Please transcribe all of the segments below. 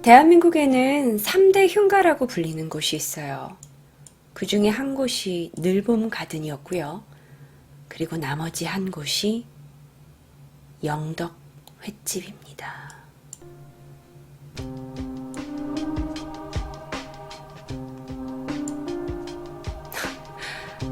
대한민국에는 3대 흉가라고 불리는 곳이 있어요. 그 중에 한 곳이 늘봄 가든이었고요. 그리고 나머지 한 곳이 영덕 횟집입니다.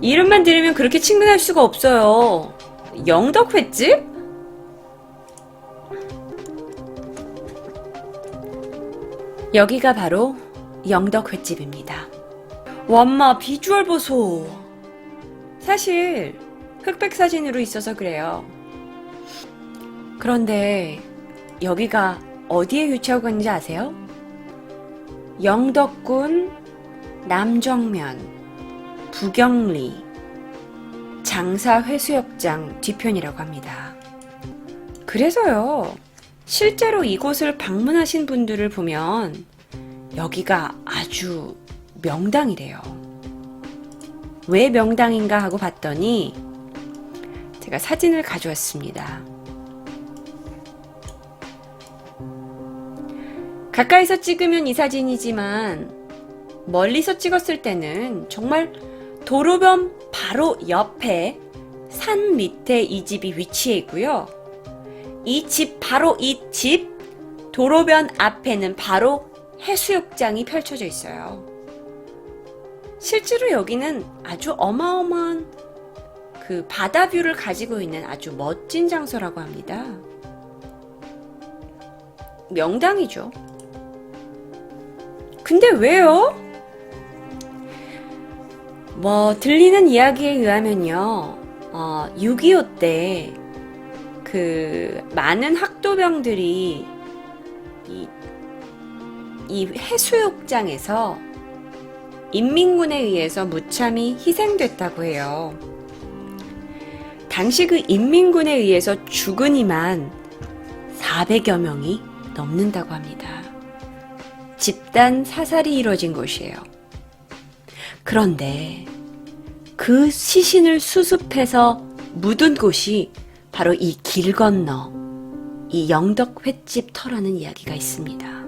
이름만 들으면 그렇게 친근할 수가 없어요. 영덕 횟집? 여기가 바로 영덕 횟집입니다. 완마 비주얼 보소. 사실 흑백 사진으로 있어서 그래요. 그런데 여기가 어디에 위치하고 있는지 아세요? 영덕군 남정면 부경리 장사회수욕장 뒤편이라고 합니다. 그래서요, 실제로 이곳을 방문하신 분들을 보면 여기가 아주 명당이래요. 왜 명당인가 하고 봤더니 제가 사진을 가져왔습니다. 가까이서 찍으면 이 사진이지만 멀리서 찍었을 때는 정말 도로변 바로 옆에 산 밑에 이 집이 위치해 있고요. 이 집 바로 이 집 도로변 앞에는 바로 해수욕장이 펼쳐져 있어요. 실제로 여기는 아주 어마어마한 그 바다뷰를 가지고 있는 아주 멋진 장소라고 합니다. 명당이죠. 근데 왜요? 들리는 이야기에 의하면요, 6.25 때 그 많은 학도병들이 이 해수욕장에서 인민군에 의해서 무참히 희생됐다고 해요. 당시 그 인민군에 의해서 죽은 이만 400여 명이 넘는다고 합니다. 집단 사살이 이루어진 곳이에요. 그런데 그 시신을 수습해서 묻은 곳이 바로 이 길 건너 이 영덕 횟집 터라는 이야기가 있습니다.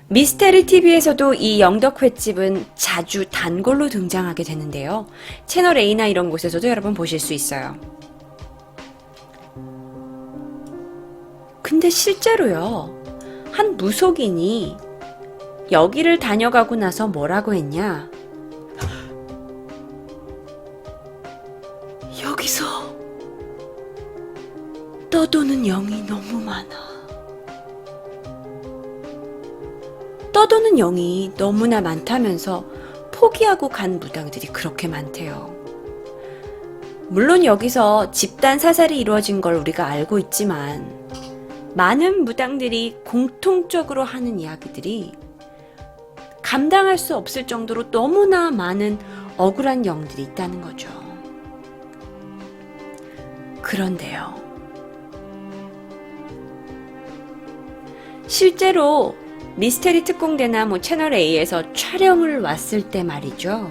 미스테리 TV에서도 이 영덕 횟집은 자주 단골로 등장하게 되는데요. 채널 A나 이런 곳에서도 여러분 보실 수 있어요. 근데 실제로요, 한 무속인이 여기를 다녀가고 나서 뭐라고 했냐? 여기서 떠도는 영이 너무 많아. 떠도는 영이 너무나 많다면서 포기하고 간 무당들이 그렇게 많대요. 물론 여기서 집단 사살이 이루어진 걸 우리가 알고 있지만 많은 무당들이 공통적으로 하는 이야기들이 감당할 수 없을 정도로 너무나 많은 억울한 영들이 있다는 거죠. 그런데요, 실제로 미스테리 특공대나 채널 A에서 촬영을 왔을 때 말이죠.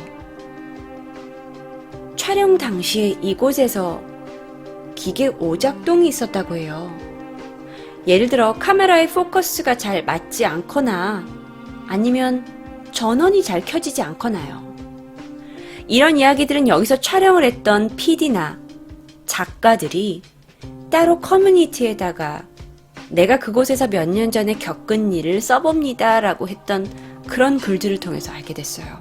촬영 당시에 이곳에서 기계 오작동이 있었다고 해요. 예를 들어 카메라의 포커스가 잘 맞지 않거나 아니면 전원이 잘 켜지지 않거나요. 이런 이야기들은 여기서 촬영을 했던 PD나 작가들이 따로 커뮤니티에다가 내가 그곳에서 몇 년 전에 겪은 일을 써봅니다 라고 했던 그런 글들을 통해서 알게 됐어요.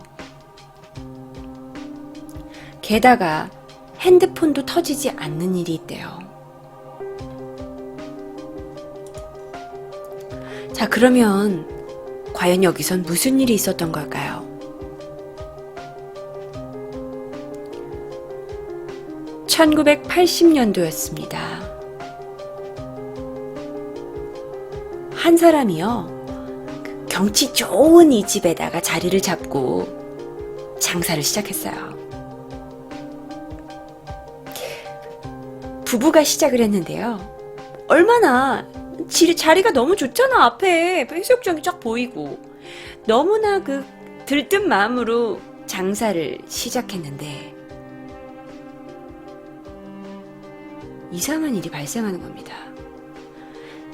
게다가 핸드폰도 터지지 않는 일이 있대요. 자, 그러면 과연 여기선 무슨 일이 있었던 걸까요? 1980년도였습니다. 한 사람이요, 경치 좋은 이 집에다가 자리를 잡고 장사를 시작했어요. 부부가 시작을 했는데요. 얼마나 자리가 너무 좋잖아. 앞에 해수욕장이 쫙 보이고 너무나 그 들뜬 마음으로 장사를 시작했는데 이상한 일이 발생하는 겁니다.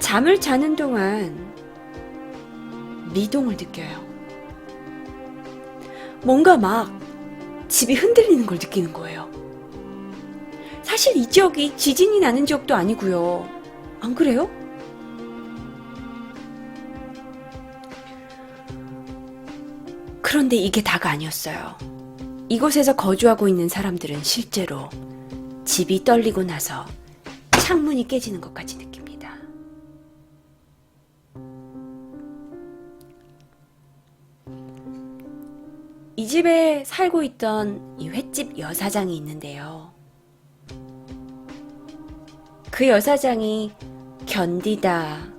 잠을 자는 동안 미동을 느껴요. 뭔가 막 집이 흔들리는 걸 느끼는 거예요. 사실 이 지역이 지진이 나는 지역도 아니고요. 안 그래요? 그런데 이게 다가 아니었어요. 이곳에서 거주하고 있는 사람들은 실제로 집이 떨리고 나서 창문이 깨지는 것까지 느낍니다. 이 집에 살고 있던 이 횟집 여사장이 있는데요. 그 여사장이 견디다가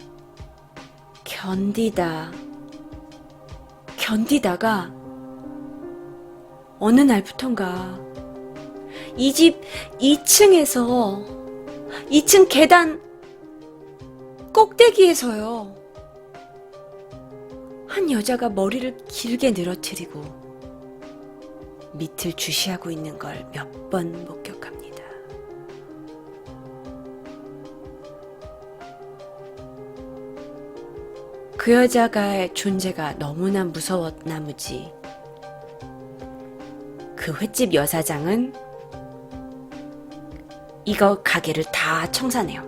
어느 날부턴가 이 집 2층에서 2층 계단 꼭대기에서요. 한 여자가 머리를 길게 늘어뜨리고 밑을 주시하고 있는 걸 몇 번 목격합니다. 그 여자의 존재가 너무나 무서웠 나무지 그 횟집 여사장은 이거 가게를 다 청산해요.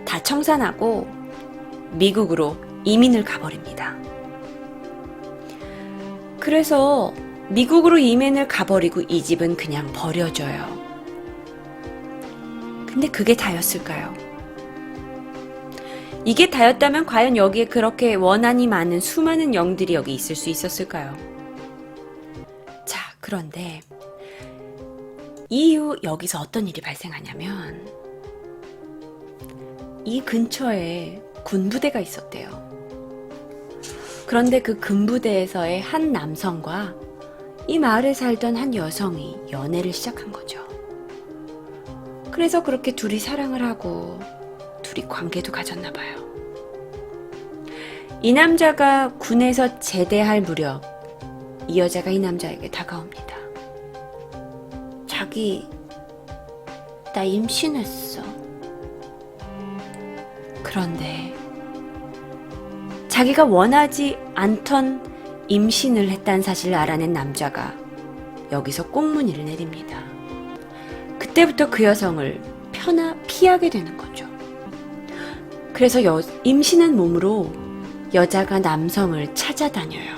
다 청산하고 미국으로 이민을 가버립니다. 그래서 미국으로 이민을 가버리고 이 집은 그냥 버려져요. 근데 그게 다였을까요? 이게 다였다면 과연 여기에 그렇게 원한이 많은 수많은 영들이 여기 있을 수 있었을까요? 자, 그런데 이후 여기서 어떤 일이 발생하냐면 이 근처에 군부대가 있었대요. 그런데 그 군부대에서의 한 남성과 이 마을에 살던 한 여성이 연애를 시작한 거죠. 그래서 그렇게 둘이 사랑을 하고 둘이 관계도 가졌나 봐요. 이 남자가 군에서 제대할 무렵 이 여자가 이 남자에게 다가옵니다. 자기, 나 임신했어. 그런데 자기가 원하지 않던 임신을 했다는 사실을 알아낸 남자가 여기서 꽁무니를 내립니다. 그때부터 그 여성을 피하게 되는 거죠. 그래서 임신한 몸으로 여자가 남성을 찾아다녀요.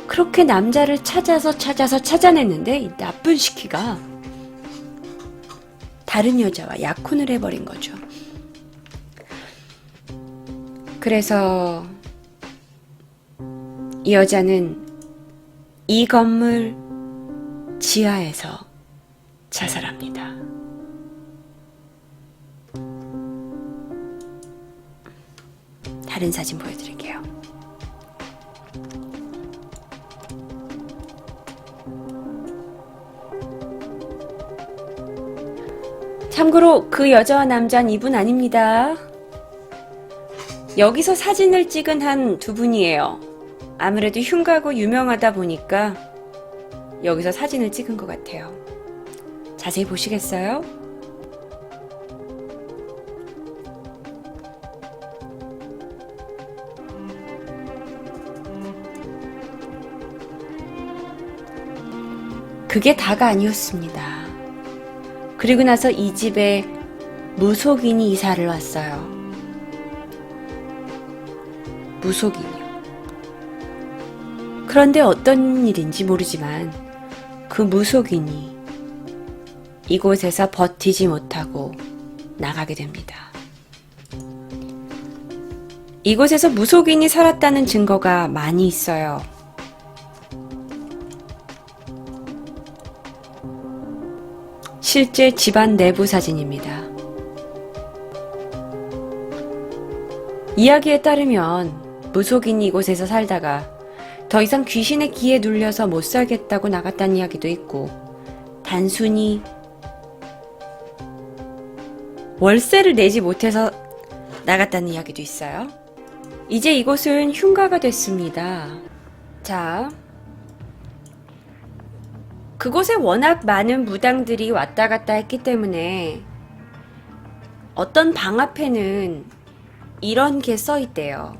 그렇게 남자를 찾아냈는데 이 나쁜 시키가 다른 여자와 약혼을 해버린 거죠. 그래서 이 여자는 이 건물 지하에서 자살합니다. 다른 사진 보여드릴게요. 참고로 그 여자와 남자는 이분 아닙니다. 여기서 사진을 찍은 한 두 분이에요. 아무래도 흉가고 유명하다 보니까 여기서 사진을 찍은 것 같아요. 자세히 보시겠어요? 그게 다가 아니었습니다. 그리고 나서 이 집에 무속인이 이사를 왔어요. 무속인이요. 그런데 어떤 일인지 모르지만 그 무속인이 이곳에서 버티지 못하고 나가게 됩니다. 이곳에서 무속인이 살았다는 증거가 많이 있어요. 실제 집안 내부 사진입니다. 이야기에 따르면 무속인이 이곳에서 살다가 더 이상 귀신의 기에 눌려서 못 살겠다고 나갔다는 이야기도 있고, 단순히 월세를 내지 못해서 나갔다는 이야기도 있어요. 이제 이곳은 흉가가 됐습니다. 자, 그곳에 워낙 많은 무당들이 왔다 갔다 했기 때문에 어떤 방 앞에는 이런 게 써 있대요.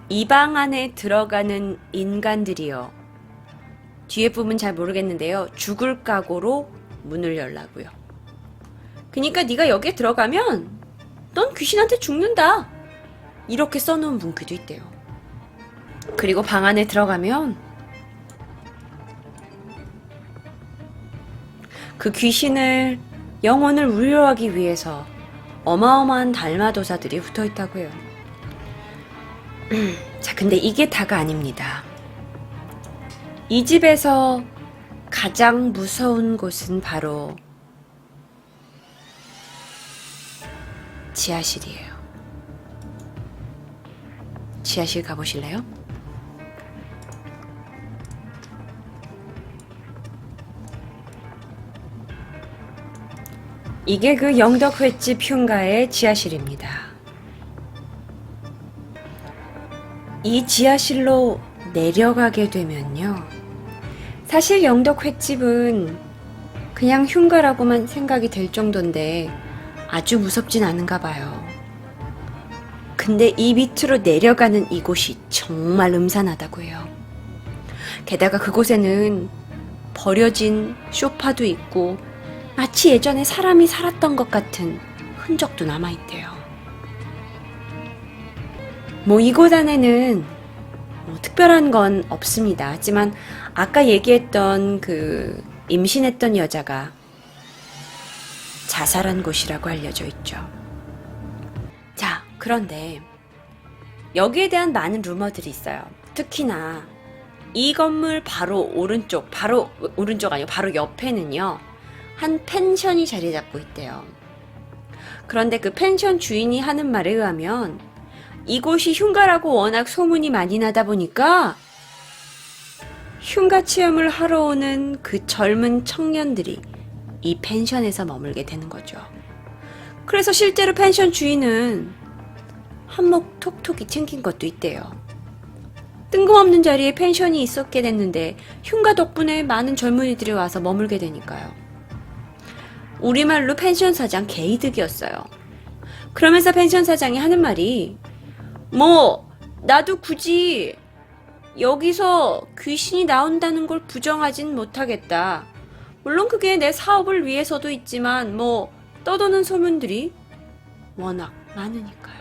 이 방 안에 들어가는 인간들이요. 뒤에 부분 잘 모르겠는데요. 죽을 각오로 문을 열라고요. 그러니까 네가 여기에 들어가면 넌 귀신한테 죽는다. 이렇게 써놓은 문구도 있대요. 그리고 방 안에 들어가면 그 귀신을 영혼을 울려하기 위해서 어마어마한 달마도사들이 붙어 있다고 해요. 자, 근데 이게 다가 아닙니다. 이 집에서 가장 무서운 곳은 바로 지하실이에요. 지하실 가보실래요? 이게 그 영덕 횟집 흉가의 지하실입니다. 이 지하실로 내려가게 되면요. 사실 영덕 횟집은 그냥 흉가라고만 생각이 될 정도인데 아주 무섭진 않은가 봐요. 근데 이 밑으로 내려가는 이곳이 정말 음산하다고 해요. 게다가 그곳에는 버려진 소파도 있고 마치 예전에 사람이 살았던 것 같은 흔적도 남아있대요. 뭐 이곳 안에는 특별한 건 없습니다. 하지만 아까 얘기했던 그 임신했던 여자가 자살한 곳이라고 알려져 있죠. 자, 그런데 여기에 대한 많은 루머들이 있어요. 특히나 이 건물 바로 오른쪽 아니고 바로 옆에는요. 한 펜션이 자리 잡고 있대요. 그런데 그 펜션 주인이 하는 말에 의하면 이곳이 흉가라고 워낙 소문이 많이 나다 보니까 흉가 체험을 하러 오는 그 젊은 청년들이 이 펜션에서 머물게 되는 거죠. 그래서 실제로 펜션 주인은 한몫 톡톡이 챙긴 것도 있대요. 뜬금없는 자리에 펜션이 있었게 됐는데 흉가 덕분에 많은 젊은이들이 와서 머물게 되니까요. 우리말로 펜션 사장 개이득이었어요. 그러면서 펜션 사장이 하는 말이 나도 굳이 여기서 귀신이 나온다는 걸 부정하진 못하겠다. 물론 그게 내 사업을 위해서도 있지만 떠도는 소문들이 워낙 많으니까요.